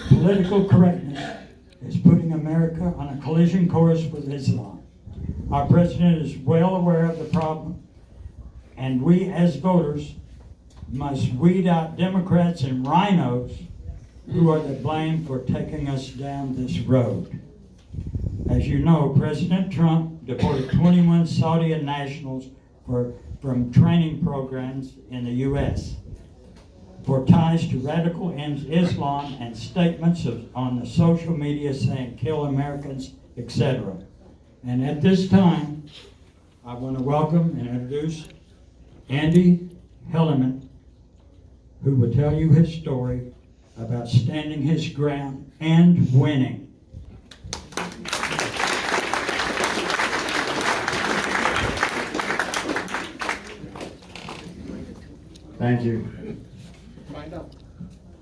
Political correctness is putting America on a collision course with Islam. Our president is well aware of the problem, and we as voters must weed out Democrats and rhinos who are to blame for taking us down this road. As you know, President Trump deported 21 Saudi nationals from training programs in the U.S. for ties to radical Islam and statements on the social media saying kill Americans, etc. And at this time, I want to welcome and introduce Andy Hellerman, who will tell you his story about standing his ground and winning. Thank you.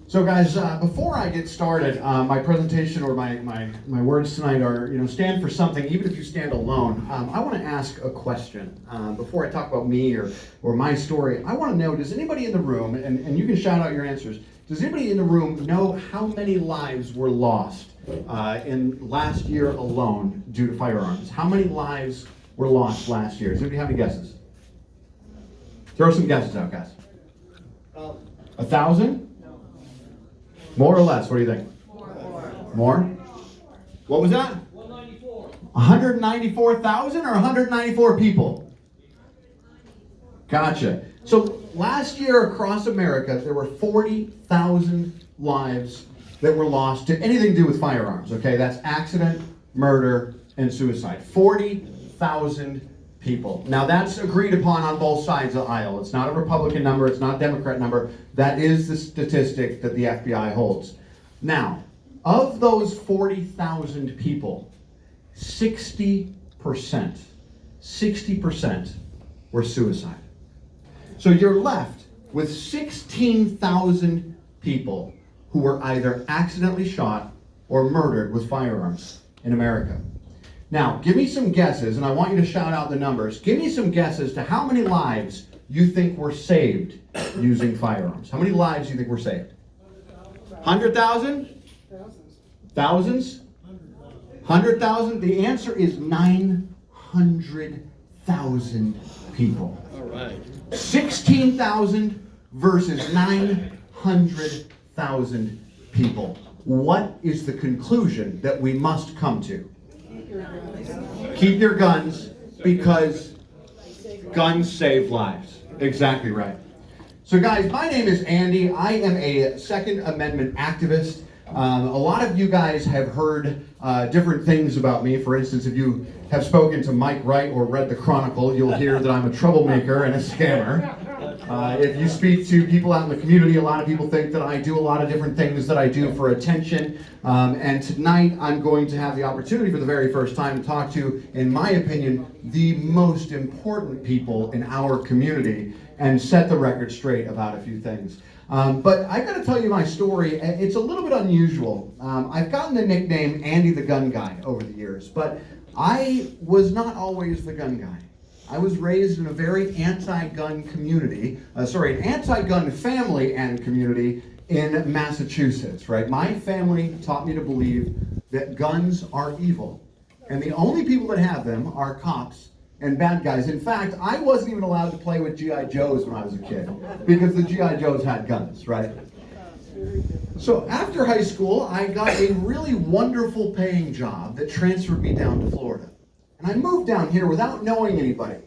So guys, before I get started, my presentation or my words tonight are, stand for something, even if you stand alone. I want to ask a question. Before I talk about me or my story, I want to know, does anybody in the room, and you can shout out your answers, does anybody in the room know how many lives were lost in last year alone due to firearms? How many lives were lost last year? Does anybody have any guesses? Throw some guesses out, guys. 1,000? More or less? What do you think? More? What was that? 194,000 or 194 people? Gotcha. So last year across America, there were 40,000 lives that were lost to anything to do with firearms. Okay, that's accident, murder, and suicide. 40,000 people. Now that's agreed upon on both sides of the aisle. It's not a Republican number, it's not a Democrat number. That is the statistic that the FBI holds. Now, of those 40,000 people, 60% were suicide. So you're left with 16,000 people who were either accidentally shot or murdered with firearms in America. Now, give me some guesses, and I want you to shout out the numbers. Give me some guesses to how many lives you think were saved using firearms. How many lives do you think were saved? 100,000? Thousands? 100,000? The answer is 900,000 people. All right. 16,000 versus 900,000 people. What is the conclusion that we must come to? Keep your guns, because guns save lives. Exactly right. So guys, my name is Andy. I am a Second Amendment activist. A lot of you guys have heard different things about me. For instance, if you have spoken to Mike Wright or read the Chronicle, you'll hear that I'm a troublemaker and a scammer. If you speak to people out in the community, a lot of people think that I do a lot of different things that I do for attention. And tonight I'm going to have the opportunity for the very first time to talk to, in my opinion, the most important people in our community and set the record straight about a few things. But I've got to tell you my story. It's a little bit unusual. I've gotten the nickname Andy the Gun Guy over the years, but I was not always the gun guy. I was raised in a very anti-gun community, an anti-gun family and community in Massachusetts, right? My family taught me to believe that guns are evil, and the only people that have them are cops and bad guys. In fact, I wasn't even allowed to play with G.I. Joes when I was a kid, because the G.I. Joes had guns, right? So after high school, I got a really wonderful paying job that transferred me down to Florida. And I moved down here without knowing anybody,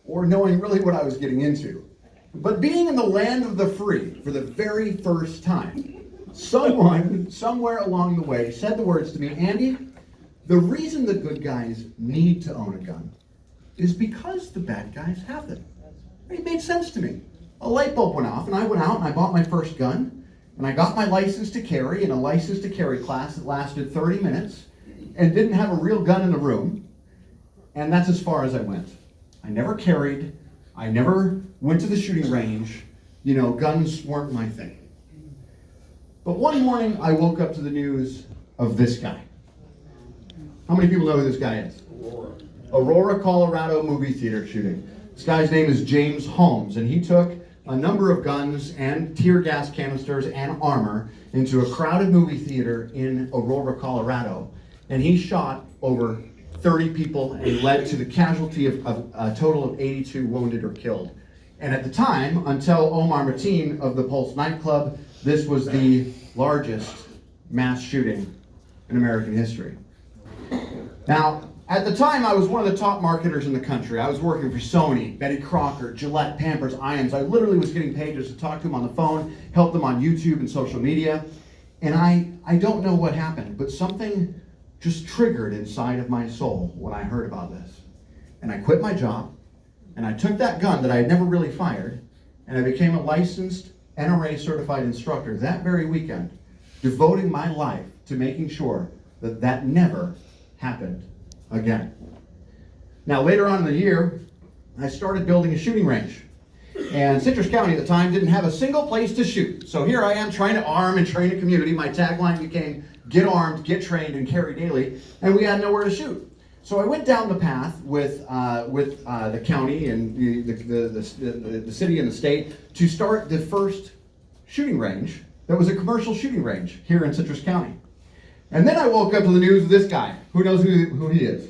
or knowing really what I was getting into. But being in the land of the free for the very first time, someone, somewhere along the way, said the words to me, Andy, the reason the good guys need to own a gun is because the bad guys have them. It made sense to me. A light bulb went off, and I went out and I bought my first gun, and I got my license to carry in a license to carry class that lasted 30 minutes and didn't have a real gun in the room. And that's as far as I went. I never carried. I never went to the shooting range. Guns weren't my thing. But one morning, I woke up to the news of this guy. How many people know who this guy is? Aurora, Colorado movie theater shooting. This guy's name is James Holmes, and he took a number of guns and tear gas canisters and armor into a crowded movie theater in Aurora, Colorado. And he shot over 30 people and led to the casualty of a total of 82 wounded or killed. And at the time, until Omar Mateen of the Pulse nightclub, this was the largest mass shooting in American history. Now, at the time, I was one of the top marketers in the country. I was working for Sony, Betty Crocker, Gillette, Pampers, Iams. I literally was getting paid just to talk to them on the phone, help them on YouTube and social media. And I don't know what happened, but something just triggered inside of my soul when I heard about this. And I quit my job, and I took that gun that I had never really fired, and I became a licensed NRA certified instructor that very weekend, devoting my life to making sure that that never happened again. Now, later on in the year, I started building a shooting range. And Citrus County at the time didn't have a single place to shoot. So here I am trying to arm and train a community. My tagline became, get armed, get trained, and carry daily. And we had nowhere to shoot. So I went down the path with the county and the city and the state to start the first shooting range that was a commercial shooting range here in Citrus County. And then I woke up to the news of this guy. Who knows who he is?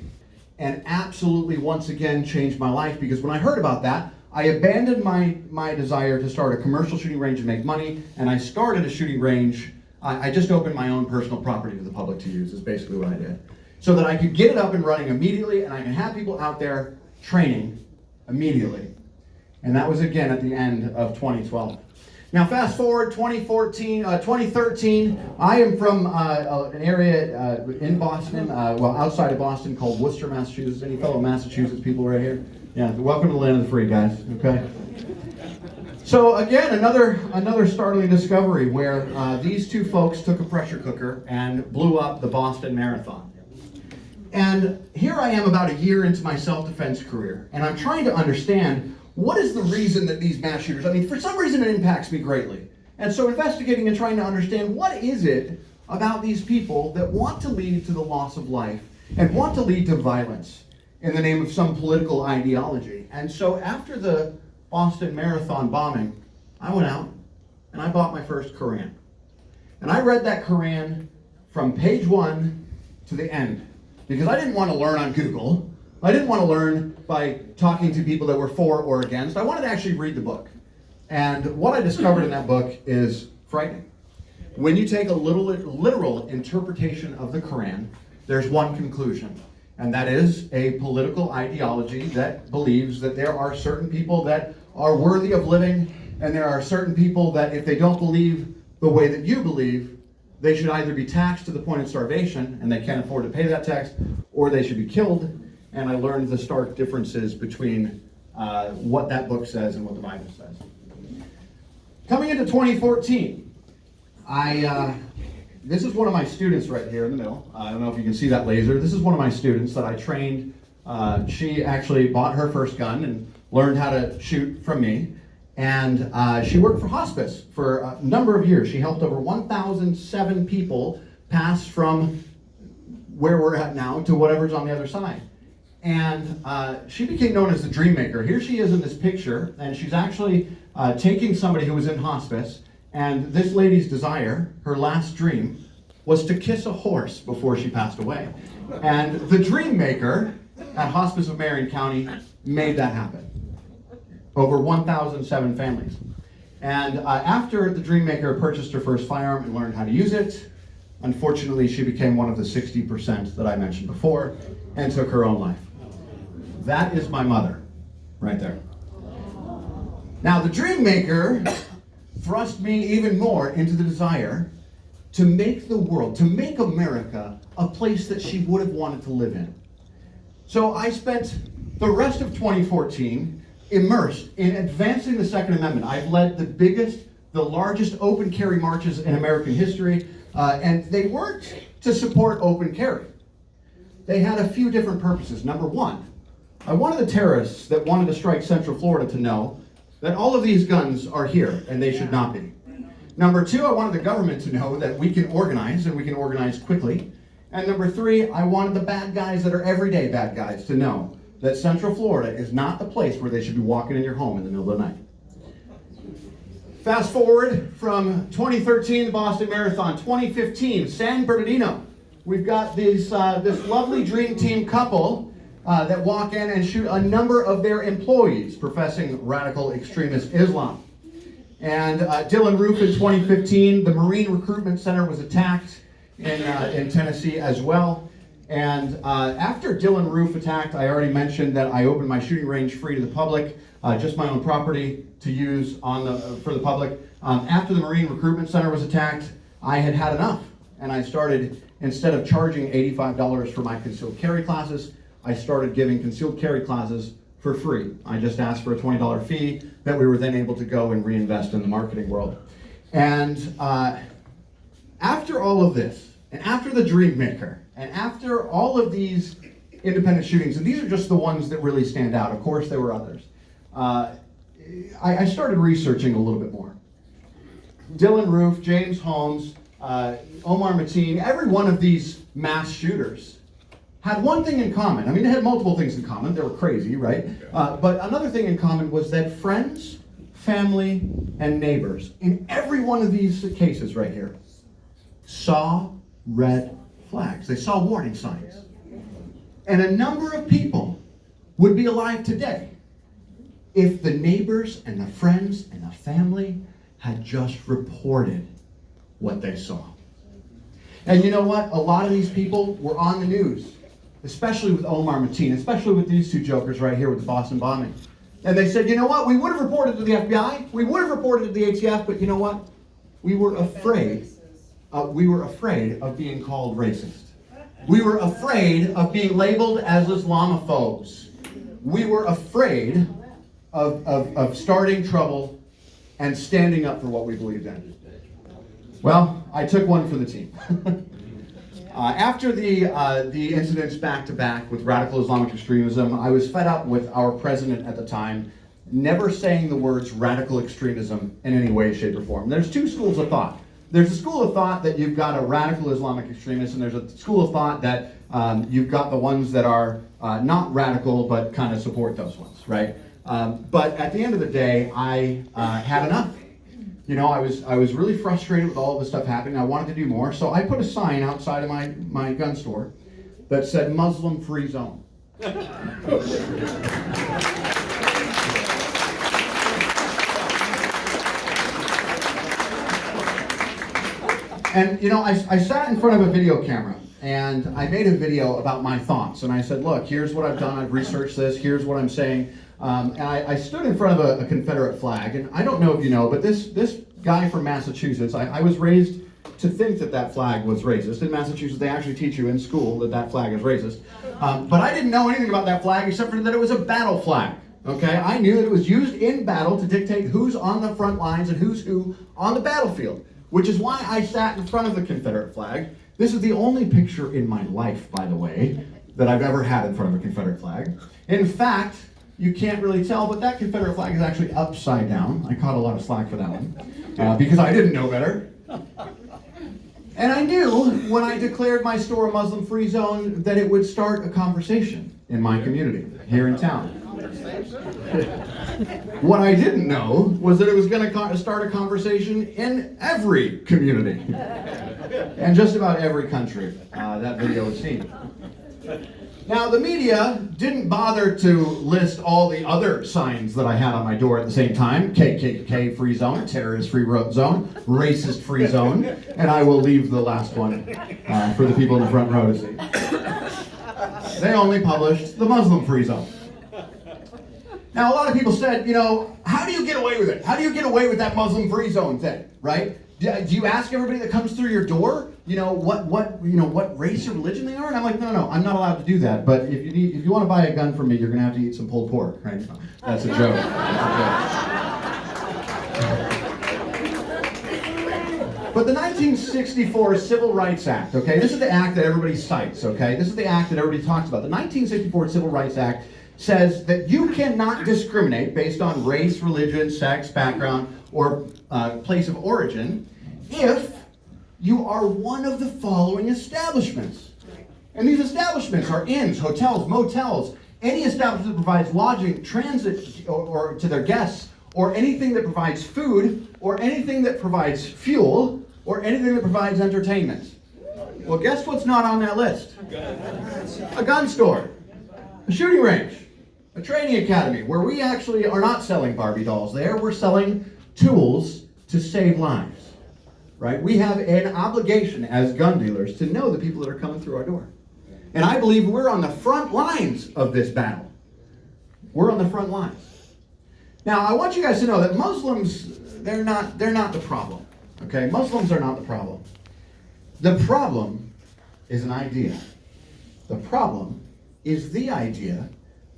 And absolutely once again changed my life, because when I heard about that, I abandoned my desire to start a commercial shooting range and make money, and I started a shooting range. I just opened my own personal property to the public to use, is basically what I did. So that I could get it up and running immediately, and I can have people out there training immediately. And that was again at the end of 2012. Now fast forward 2013, I am from an area in Boston, outside of Boston, called Worcester, Massachusetts. Any fellow Massachusetts people right here? Yeah, welcome to the land of the free, guys, okay? So again, another startling discovery where these two folks took a pressure cooker and blew up the Boston Marathon. And here I am about a year into my self-defense career, and I'm trying to understand what is the reason that these mass shooters, for some reason it impacts me greatly. And so investigating and trying to understand what is it about these people that want to lead to the loss of life and want to lead to violence in the name of some political ideology. And so after the Boston Marathon bombing, I went out and I bought my first Quran. And I read that Quran from page 1 to the end, because I didn't want to learn on Google. I didn't want to learn by talking to people that were for or against. I wanted to actually read the book. And what I discovered in that book is frightening. When you take a literal interpretation of the Quran, there's one conclusion, and that is a political ideology that believes that there are certain people that are worthy of living, and there are certain people that if they don't believe the way that you believe, they should either be taxed to the point of starvation, and they can't afford to pay that tax, or they should be killed. And I learned the stark differences between what that book says and what the Bible says. Coming into 2014, this is one of my students right here in the middle. I don't know if you can see that laser. This is one of my students that I trained. She actually bought her first gun and learned how to shoot from me. And she worked for hospice for a number of years. She helped over 1,007 people pass from where we're at now to whatever's on the other side. And she became known as the Dream Maker. Here she is in this picture, and she's actually taking somebody who was in hospice, and this lady's desire, her last dream, was to kiss a horse before she passed away. And the Dream Maker at Hospice of Marion County made that happen. Over 1,007 families. And after the Dream Maker purchased her first firearm and learned how to use it, unfortunately she became one of the 60% that I mentioned before and took her own life. That is my mother, right there. Now, the Dream Maker thrust me even more into the desire to make the world, to make America a place that she would have wanted to live in. So I spent the rest of 2014 immersed in advancing the Second Amendment. I've led the largest open carry marches in American history, and they weren't to support open carry. They had a few different purposes. Number one, I wanted the terrorists that wanted to strike Central Florida to know that all of these guns are here and they should not be. Number two, I wanted the government to know that we can organize and we can organize quickly. And number three, I wanted the bad guys that are everyday bad guys to know that Central Florida is not the place where they should be walking in your home in the middle of the night. Fast forward from 2013, the Boston Marathon, 2015, San Bernardino. We've got this lovely dream team couple that walk in and shoot a number of their employees professing radical extremist Islam. And Dylan Roof in 2015, the Marine Recruitment Center was attacked in Tennessee as well. And after Dylan Roof attacked, I already mentioned that I opened my shooting range free to the public, just my own property to use for the public. After the Marine Recruitment Center was attacked, I had had enough. And I started, instead of charging $85 for my concealed carry classes, I started giving concealed carry classes for free. I just asked for a $20 fee that we were then able to go and reinvest in the marketing world. And after all of this, and after the Dream Maker, and after all of these independent shootings, and these are just the ones that really stand out, of course there were others, I started researching a little bit more. Dylan Roof, James Holmes, Omar Mateen, every one of these mass shooters had one thing in common. I mean, they had multiple things in common. They were crazy, right? But another thing in common was that friends, family, and neighbors, in every one of these cases right here, saw red flags. They saw warning signs. And a number of people would be alive today if the neighbors and the friends and the family had just reported what they saw. And you know what? A lot of these people were on the news, especially with Omar Mateen, especially with these two jokers right here with the Boston bombing. And they said, you know what? We would have reported to the FBI, we would have reported to the ATF, but you know what? We were afraid of being called racist. We were afraid of being labeled as Islamophobes. We were afraid of starting trouble and standing up for what we believed in. Well, I took one for the team. After the incidents back-to-back with radical Islamic extremism, I was fed up with our president at the time never saying the words radical extremism in any way, shape, or form. There's two schools of thought. There's a school of thought that you've got a radical Islamic extremist, and there's a school of thought that you've got the ones that are not radical but kind of support those ones, right? But at the end of the day, I had enough. You know, I was really frustrated with all of this stuff happening. I wanted to do more, so I put a sign outside of my gun store that said Muslim Free Zone. And you know, I sat in front of a video camera and I made a video about my thoughts. And I said, look, here's what I've done. I've researched this. Here's what I'm saying. And I stood in front of a Confederate flag. And I don't know if you know, but this guy from Massachusetts, I was raised to think that flag was racist. In Massachusetts, they actually teach you in school that flag is racist. But I didn't know anything about that flag except for that it was a battle flag. Okay, I knew that it was used in battle to dictate who's on the front lines and who's who on the battlefield. Which is why I sat in front of the Confederate flag. This is the only picture in my life, by the way, that I've ever had in front of a Confederate flag. In fact, you can't really tell, but that Confederate flag is actually upside down. I caught a lot of slack for that one, because I didn't know better. And I knew when I declared my store a Muslim-free zone that it would start a conversation in my community, here in town. What I didn't know was that it was going to start a conversation in every community. And just about every country that video was seen. Now, the media didn't bother to list all the other signs that I had on my door at the same time. KKK free zone, terrorist free zone, racist free zone, and I will leave the last one for the people in the front row to see. They only published the Muslim free zone. Now, a lot of people said, you know, how do you get away with it? How do you get away with that Muslim free zone thing, right? Do you ask everybody that comes through your door, what race or religion they are? And I'm like, no, I'm not allowed to do that. But if you want to buy a gun from me, you're going to have to eat some pulled pork, right? That's a joke. But the 1964 Civil Rights Act, okay, this is the act that everybody cites, okay? This is the act that everybody talks about. The 1964 Civil Rights Act says that you cannot discriminate based on race, religion, sex, background, or place of origin if you are one of the following establishments. And these establishments are inns, hotels, motels, any establishment that provides lodging, transit or to their guests, or anything that provides food, or anything that provides fuel, or anything that provides entertainment. Well, guess what's not on that list? A gun store, a shooting range, a training academy, where we actually are not selling Barbie dolls there. We're selling tools to save lives, right? We have an obligation as gun dealers to know the people that are coming through our door. And I believe we're on the front lines of this battle. We're on the front lines. Now, I want you guys to know that Muslims, they're not the problem. Okay? Muslims are not the problem. The problem is an idea. The problem is the idea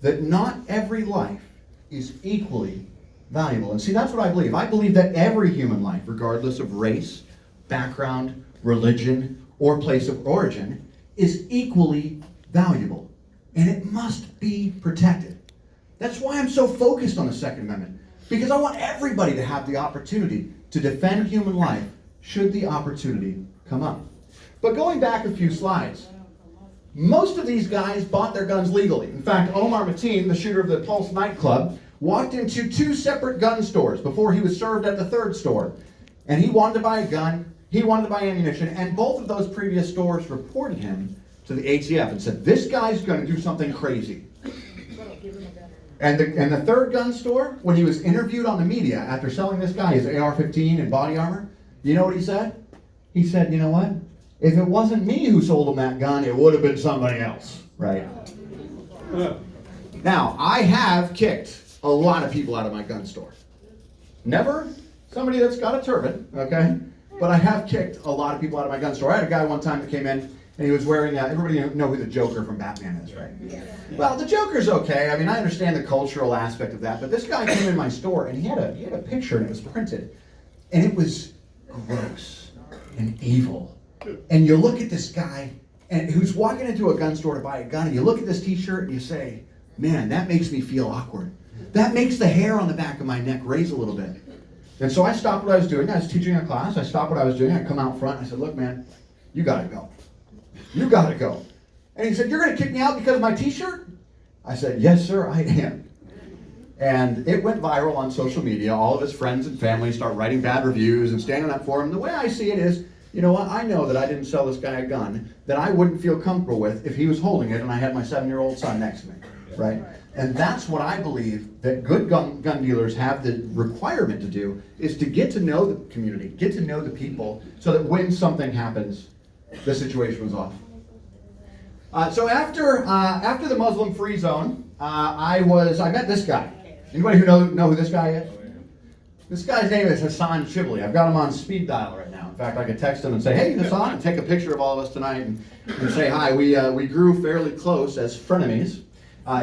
that not every life is equally valuable. And see, that's what I believe. I believe that every human life, regardless of race, background, religion, or place of origin, is equally valuable. And it must be protected. That's why I'm so focused on the Second Amendment. Because I want everybody to have the opportunity to defend human life should the opportunity come up. But going back a few slides, most of these guys bought their guns legally. In fact, Omar Mateen, the shooter of the Pulse nightclub, walked into 2 separate gun stores before he was served at the 3rd store. And he wanted to buy a gun, he wanted to buy ammunition, and both of those previous stores reported him to the ATF and said, this guy's going to do something crazy. And the 3rd gun store, when he was interviewed on the media after selling this guy his AR-15 and body armor, you know what he said? He said, you know what? If it wasn't me who sold him that gun, it would have been somebody else, right? Now, I have kicked a lot of people out of my gun store. Never somebody that's got a turban, okay? But I have kicked a lot of people out of my gun store. I had a guy one time that came in, and he was wearing, everybody know who the Joker from Batman is, right? Yeah. Well, the Joker's okay. I mean, I understand the cultural aspect of that, but this guy came in my store, and he had a picture, and it was printed, and it was gross and evil. And you look at this guy, and who's walking into a gun store to buy a gun, and you look at this t-shirt, and you say, man, that makes me feel awkward. That makes the hair on the back of my neck raise a little bit. And so I stopped what I was doing. I was teaching a class. I stopped what I was doing. I come out front. I said, look, man, you got to go. You got to go. And he said, you're going to kick me out because of my t-shirt? I said, yes, sir, I am. And it went viral on social media. All of his friends and family start writing bad reviews and standing up for him. The way I see it is, you know what? I know that I didn't sell this guy a gun that I wouldn't feel comfortable with if he was holding it and I had my 7-year-old son next to me, right? And that's what I believe that good gun dealers have the requirement to do, is to get to know the community, get to know the people, so that when something happens, the situation was off. So after the Muslim-free zone, I met this guy. Anybody who know who this guy is? This guy's name is Hassan Shibli. I've got him on speed dial right now. In fact, I could text him and say, hey, Hassan, and take a picture of all of us tonight and say hi. We grew fairly close as frenemies.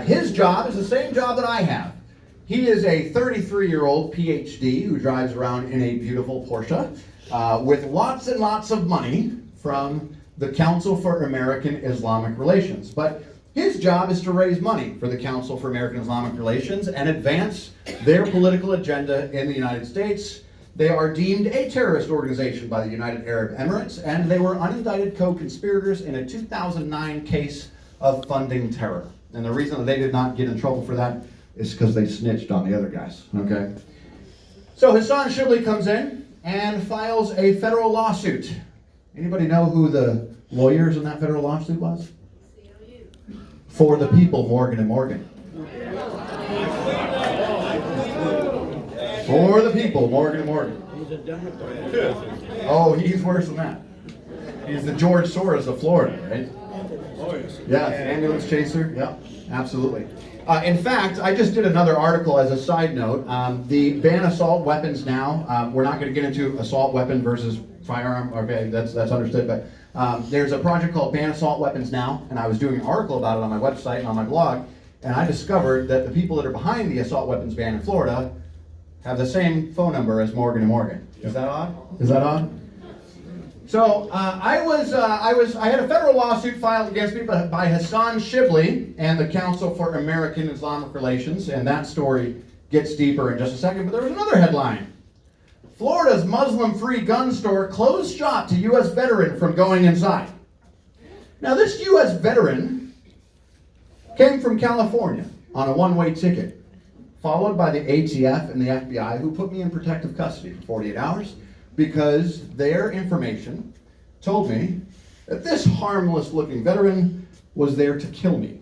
His job is the same job that I have. He is a 33-year-old PhD who drives around in a beautiful Porsche with lots and lots of money from the Council for American Islamic Relations. But his job is to raise money for the Council for American Islamic Relations and advance their political agenda in the United States. They are deemed a terrorist organization by the United Arab Emirates, and they were unindicted co-conspirators in a 2009 case of funding terror. And the reason that they did not get in trouble for that is because they snitched on the other guys, okay? So Hassan Shibli comes in and files a federal lawsuit. Anybody know who the lawyers in that federal lawsuit was? For the People, Morgan & Morgan. For the People, Morgan & Morgan. He's a Democrat. Oh, he's worse than that. He's the George Soros of Florida, right? Oh, yes. Yeah, ambulance chaser. Yep, absolutely. In fact, I just did another article as a side note. The ban assault weapons now. We're not going to get into assault weapon versus firearm. Okay, that's understood. But there's a project called Ban Assault Weapons Now, and I was doing an article about it on my website and on my blog. And I discovered that the people that are behind the assault weapons ban in Florida have the same phone number as Morgan & Morgan. Is that odd? Is that odd? So I had a federal lawsuit filed against me by Hassan Shibli and the Council for American Islamic Relations, and that story gets deeper in just a second. But there was another headline. Florida's Muslim-free gun store closed shop to U.S. veteran from going inside. Now this U.S. veteran came from California on a one-way ticket, followed by the ATF and the FBI, who put me in protective custody for 48 hours because their information told me that this harmless looking veteran was there to kill me.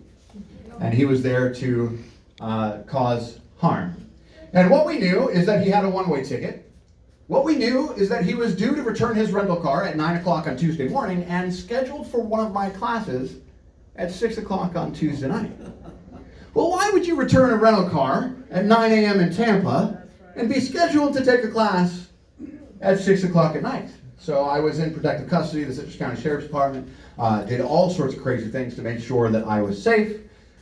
And he was there to cause harm. And what we knew is that he had a one-way ticket. What we knew is that he was due to return his rental car at 9 o'clock on Tuesday morning and scheduled for one of my classes at 6 o'clock on Tuesday night. Well, why would you return a rental car at 9 a.m. in Tampa and be scheduled to take a class at 6 o'clock at night? So I was in protective custody. The Citrus County Sheriff's Department did all sorts of crazy things to make sure that I was safe.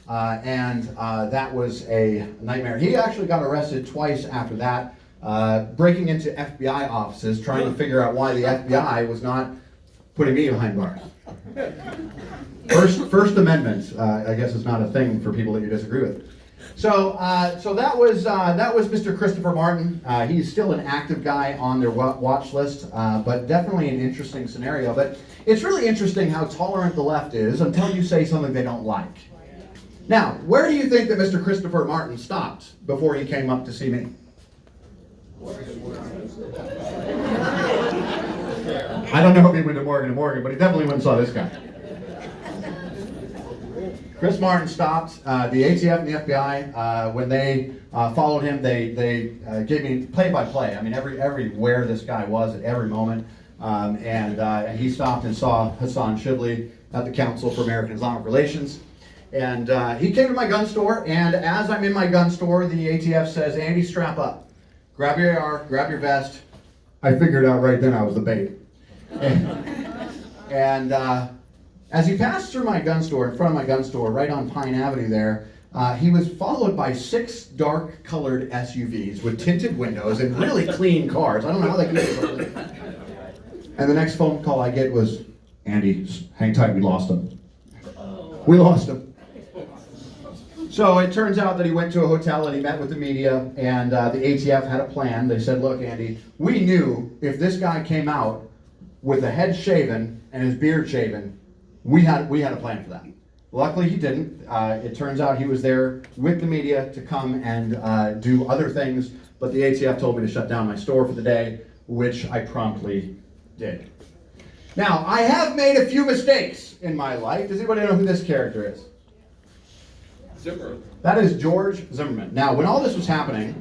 And that was a nightmare. He actually got arrested twice after that, breaking into FBI offices, trying to figure out why the FBI was not putting me behind bars. First Amendment, I guess, is not a thing for people that you disagree with. So that was Mr. Christopher Martin. He's still an active guy on their watch list, but definitely an interesting scenario. But it's really interesting how tolerant the left is until you say something they don't like. Now, where do you think that Mr. Christopher Martin stopped before he came up to see me? I don't know if he went to Morgan & Morgan, but he definitely went and saw this guy. Chris Martin stopped the ATF and the FBI when they followed him. They gave me play-by-play. I mean, everywhere this guy was at every moment, and he stopped and saw Hassan Shibli at the Council for American Islamic Relations, and he came to my gun store. And as I'm in my gun store, the ATF says, "Andy, strap up, grab your AR, grab your vest." I figured out right then I was the bait, and as he passed through my gun store, in front of my gun store, right on Pine Avenue there, he was followed by 6 dark-colored SUVs with tinted windows and really clean cars. I don't know how they keep it. And the next phone call I get was, "Andy, hang tight, we lost him." We lost him. So it turns out that he went to a hotel and he met with the media, and the ATF had a plan. They said, "Look, Andy, we knew if this guy came out with the head shaven and his beard shaven, we had a plan for that." Luckily, he didn't. It turns out he was there with the media to come and do other things, but the ATF told me to shut down my store for the day, which I promptly did. Now, I have made a few mistakes in my life. Does anybody know who this character is? Zimmer. That is George Zimmerman. Now, when all this was happening,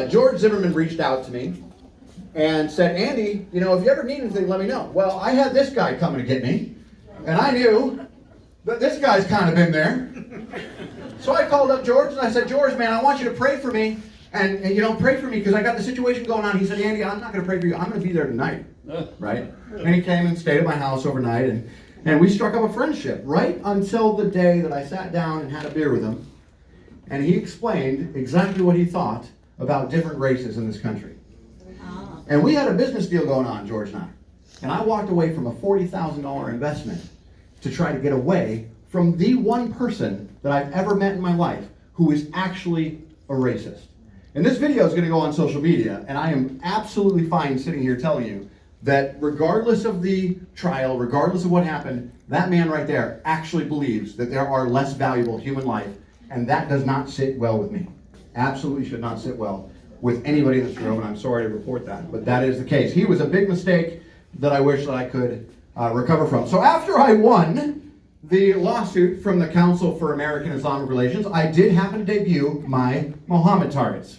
George Zimmerman reached out to me and said, "Andy, you know, if you ever need anything, let me know." Well, I had this guy coming to get me, and I knew that this guy's kind of been there. So I called up George and I said, "George, man, I want you to pray for me. And you know, pray for me because I got the situation going on." He said, "Andy, I'm not going to pray for you. I'm going to be there tonight." Right? And he came and stayed at my house overnight, and we struck up a friendship right until the day that I sat down and had a beer with him. And he explained exactly what he thought about different races in this country. And we had a business deal going on, George and I. And I walked away from a $40,000 investment to try to get away from the one person that I've ever met in my life who is actually a racist. And this video is going to go on social media, and I am absolutely fine sitting here telling you that regardless of the trial, regardless of what happened, that man right there actually believes that there are less valuable human life, and that does not sit well with me. Absolutely should not sit well with anybody in this room, and I'm sorry to report that, but that is the case. He was a big mistake that I wish that I could recover from. So after I won the lawsuit from the Council for American Islamic Relations, I did happen to debut my Mohammed targets.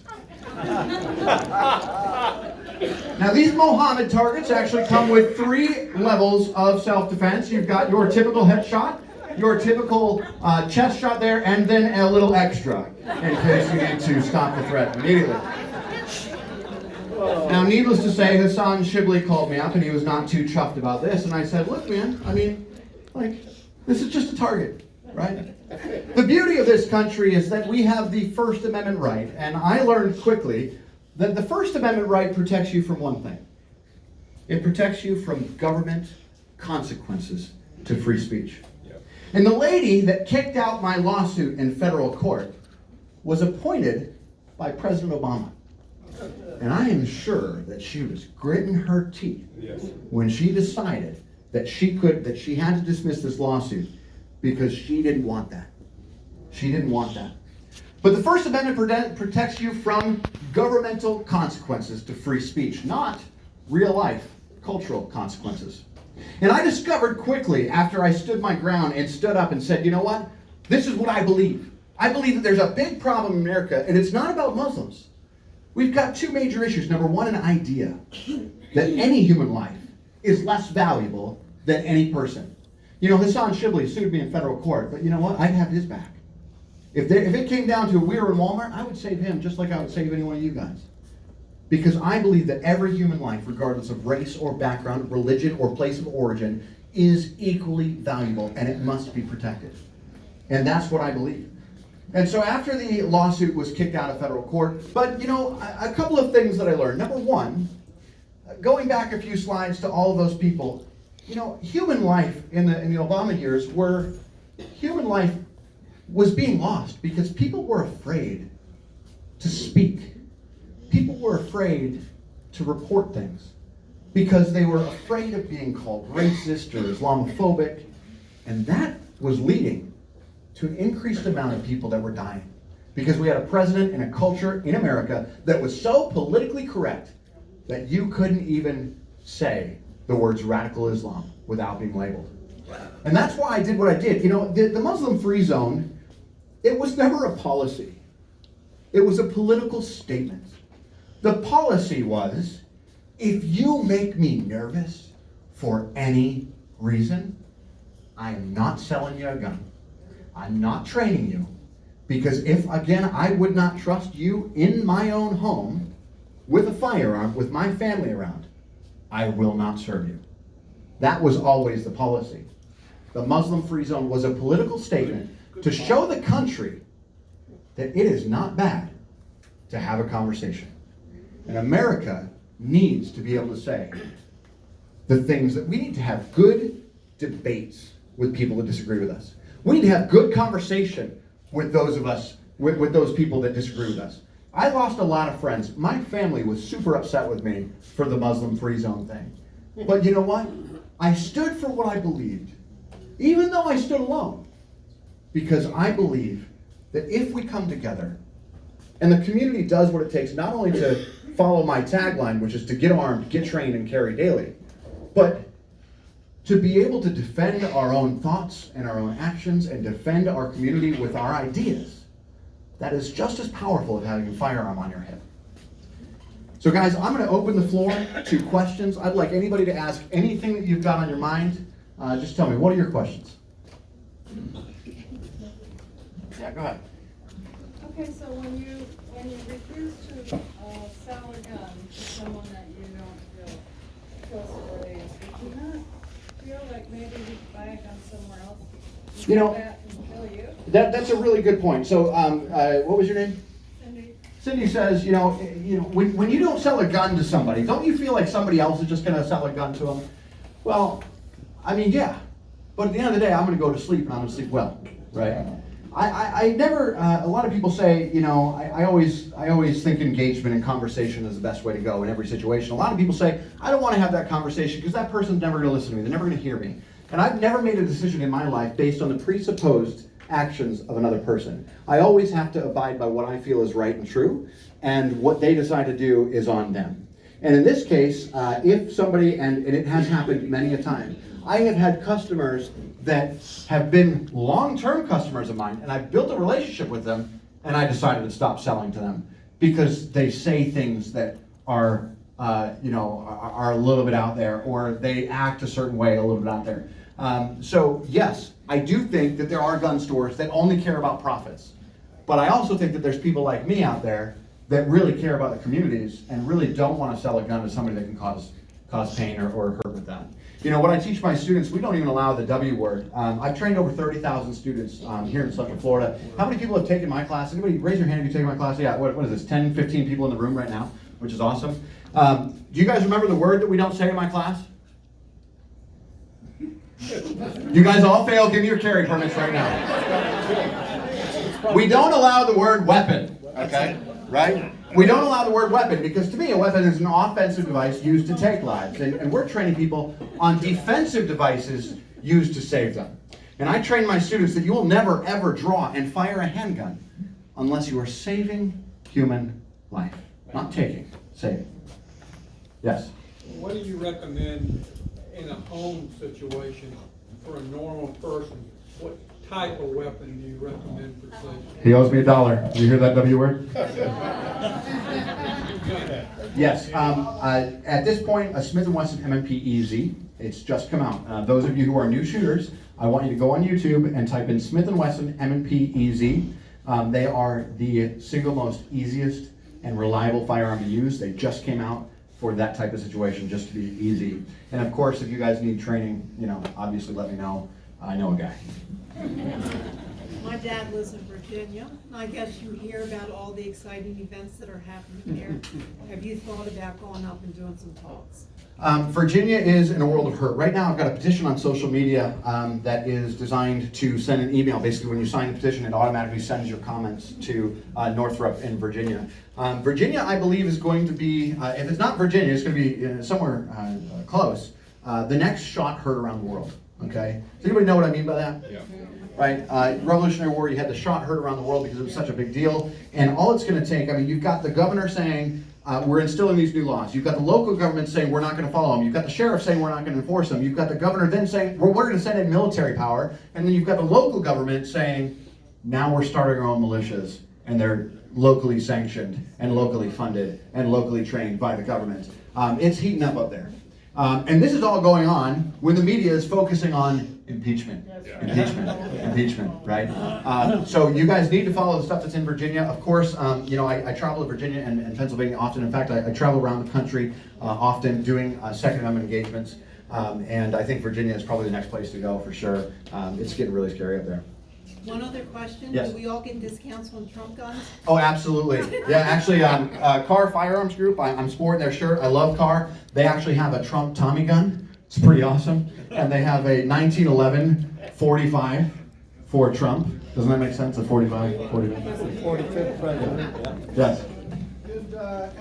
Now these Mohammed targets actually come with 3 levels of self-defense. You've got your typical headshot, your typical chest shot there, and then a little extra in case you need to stop the threat immediately. Now, needless to say, Hassan Shibli called me up and he was not too chuffed about this, and I said, "Look, man, I mean, like, this is just a target, right?" The beauty of this country is that we have the First Amendment right, and I learned quickly that the First Amendment right protects you from one thing. It protects you from government consequences to free speech. And the lady that kicked out my lawsuit in federal court was appointed by President Obama. And I am sure that she was gritting her teeth when she decided that she had to dismiss this lawsuit because she didn't want that. She didn't want that. But the First Amendment protects you from governmental consequences to free speech, not real life cultural consequences. And I discovered quickly after I stood my ground and stood up and said, you know what? This is what I believe. I believe that there's a big problem in America, and it's not about Muslims. We've got two major issues. Number one, an idea that any human life is less valuable than any person. You know, Hassan Shibli sued me in federal court, but you know what? I'd have his back. If it came down to we were in Walmart, I would save him just like I would save any one of you guys. Because I believe that every human life, regardless of race or background, religion or place of origin, is equally valuable and it must be protected. And that's what I believe. And so after the lawsuit was kicked out of federal court, but you know, a couple of things that I learned. Number one, going back a few slides to all of those people, you know, human life in the Obama years human life was being lost because people were afraid to speak. People were afraid to report things because they were afraid of being called racist or Islamophobic, and that was leading to an increased amount of people that were dying because we had a president and a culture in America that was so politically correct that you couldn't even say the words radical Islam without being labeled. And that's why I did what I did. You know, the Muslim-free zone, it was never a policy. It was a political statement. The policy was, if you make me nervous for any reason, I am not selling you a gun. I'm not training you. Because if, again, I would not trust you in my own home with a firearm, with my family around, I will not serve you. That was always the policy. The Muslim-free zone was a political statement to show the country that it is not bad to have a conversation. And America needs to be able to say the things that we need to have good debates with people that disagree with us. We need to have good conversation with those of us, with those people that disagree with us. I lost a lot of friends. My family was super upset with me for the Muslim-free zone thing. But you know what? I stood for what I believed, even though I stood alone, because I believe that if we come together and the community does what it takes, not only to follow my tagline, which is to get armed, get trained, and carry daily, but to be able to defend our own thoughts and our own actions and defend our community with our ideas, that is just as powerful as having a firearm on your hip. So guys, I'm going to open the floor to questions. I'd like anybody to ask anything that you've got on your mind. Just tell me, what are your questions? Yeah, go ahead. Okay, so when you refuse to sell a gun to someone that you don't feel trustworthy, do you not feel like maybe you could buy a gun somewhere else? You know, that and kill you? that's a really good point. So, what was your name? Cindy? Cindy says, you know, when you don't sell a gun to somebody, don't you feel like somebody else is just going to sell a gun to them? Well, I mean, yeah. But at the end of the day, I'm going to go to sleep and I'm going to sleep well, right? I never, a lot of people say, you know, I always think engagement and conversation is the best way to go in every situation. A lot of people say, I don't want to have that conversation because that person's never going to listen to me. They're never going to hear me. And I've never made a decision in my life based on the presupposed actions of another person. I always have to abide by what I feel is right and true, and what they decide to do is on them. And in this case, if somebody, and it has happened many a time, I have had customers that have been long-term customers of mine, and I've built a relationship with them, and I decided to stop selling to them because they say things that are, are a little bit out there, or they act a certain way a little bit out there. So yes, I do think that there are gun stores that only care about profits, but I also think that there's people like me out there that really care about the communities and really don't want to sell a gun to somebody that can cause pain or hurt with that. You know, what I teach my students, we don't even allow the W word. I've trained over 30,000 students here in Central Florida. How many people have taken my class? Anybody raise your hand if you've taken my class? Yeah, what is this, 10, 15 people in the room right now, which is awesome. Do you guys remember the word that we don't say in my class? You guys all failed. Give me your carry permits right now. We don't allow the word weapon, okay? Right? We don't allow the word weapon because to me a weapon is an offensive device used to take lives. And we're training people on defensive devices used to save them. And I train my students that you will never ever draw and fire a handgun unless you are saving human life. Not taking, saving. Yes? What do you recommend in a home situation for a normal person? What type of weapon do you recommend for safety? He owes me $1. Did you hear that W word? Yes. At this point, a Smith & Wesson M&P EZ. It's just come out. Those of you who are new shooters, I want you to go on YouTube and type in Smith & Wesson M&P EZ. They are the single most easiest and reliable firearm to use. They just came out for that type of situation, just to be easy. And of course, if you guys need training, obviously let me know. I know a guy. My dad lives in Virginia, and I guess you hear about all the exciting events that are happening there. Have you thought about going up and doing some talks? Virginia is in a world of hurt. Right now, I've got a petition on social media that is designed to send an email. Basically, when you sign the petition, it automatically sends your comments to Northrop in Virginia. Virginia, I believe, is going to be, if it's not Virginia, it's going to be somewhere close, the next shot heard around the world. Okay? Does anybody know what I mean by that? Yeah. Right? Revolutionary War, you had the shot heard around the world because it was such a big deal. And all it's going to take, you've got the governor saying, we're instilling these new laws. You've got the local government saying we're not going to follow them. You've got the sheriff saying we're not going to enforce them. You've got the governor then saying, well, we're going to send in military power. And then you've got the local government saying, now we're starting our own militias. And they're locally sanctioned and locally funded and locally trained by the government. It's heating up there. And this is all going on when the media is focusing on impeachment, right? So you guys need to follow the stuff that's in Virginia. Of course, I travel to Virginia and Pennsylvania often. In fact, I travel around the country often doing Second Amendment engagements. And I think Virginia is probably the next place to go for sure. It's getting really scary up there. One other question. Yes. Do we all get discounts on Trump guns? Oh, absolutely. Yeah, actually, Carr Firearms Group, I'm sporting their shirt. I love Carr. They actually have a Trump Tommy gun. It's pretty awesome. And they have a 1911 45 for Trump. Doesn't that make sense? A 45? 45. 45th president. Yes. Did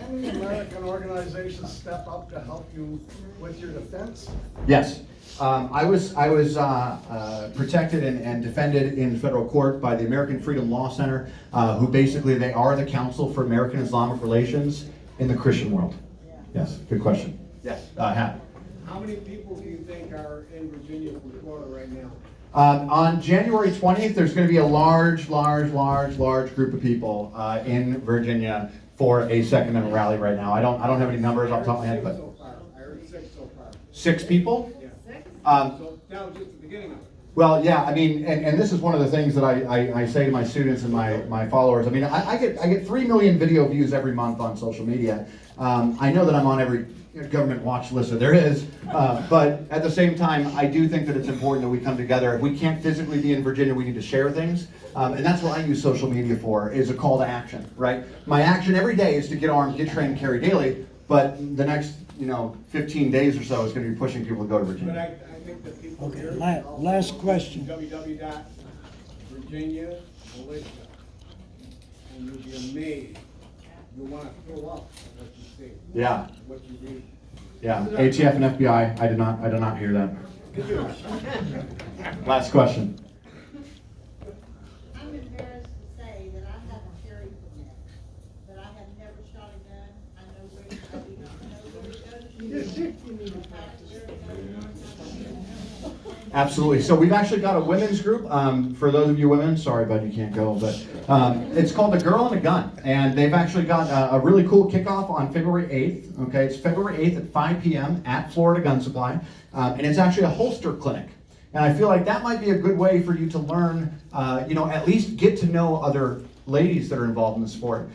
any American organizations step up to help you with your defense? Yes. I was protected and defended in federal court by the American Freedom Law Center, who basically they are the Council for American Islamic Relations in the Christian world. Yes, good question. Yes, Hap. How many people do you think are in Virginia from Florida right now? On January 20th, there's going to be a large group of people in Virginia for a Second Amendment rally right now. I don't have any numbers off the top of my head, but So far. I heard 6 so far. 6 people. Yeah. Um, So that was just the beginning of it. Well, yeah, and this is one of the things that I say to my students and my followers. I get 3 million video views every month on social media. I know that I'm on every government watch list that there is, but at the same time, I do think that it's important that we come together. If we can't physically be in Virginia, we need to share things, and that's what I use social media for, is a call to action, right? My action every day is to get armed, get trained, carry daily, but the next 15 days or so is going to be pushing people to go to But Virginia. I think that people Okay, here. last question. www.virginiamilitia. And you'll be amazed. You'll want to throw up what you see. Yeah. What you read. Yeah, ATF and FBI, I did not hear that. Last question. I'm embarrassed to say that I have a carry permit, but I have never shot a gun. I know where, I do not know where to go to Absolutely. So we've actually got a women's group. For those of you women, sorry, bud, you can't go, but it's called The Girl and a Gun, and they've actually got a really cool kickoff on February 8th. Okay, it's February 8th at 5 p.m. at Florida Gun Supply, and it's actually a holster clinic. And I feel like that might be a good way for you to learn, at least get to know other ladies that are involved in the sport.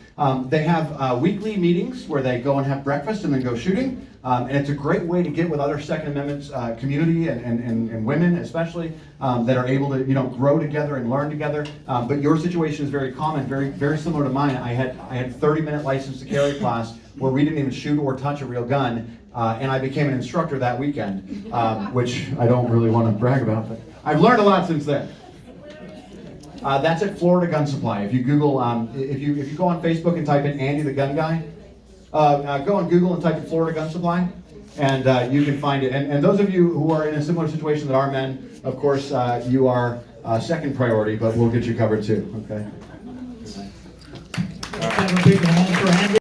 They have weekly meetings where they go and have breakfast and then go shooting. And it's a great way to get with other Second Amendment community and women especially that are able to grow together and learn together. But your situation is very common, very similar to mine. I had 30-minute license to carry class where we didn't even shoot or touch a real gun, and I became an instructor that weekend, which I don't really want to brag about, but I've learned a lot since then. That's at Florida Gun Supply. If you Google, if you go on Facebook and type in Andy the Gun Guy, go on Google and type in Florida Gun Supply, and you can find it. And those of you who are in a similar situation that are men, of course, you are second priority, but we'll get you covered too. Okay. have a big hand for Andy.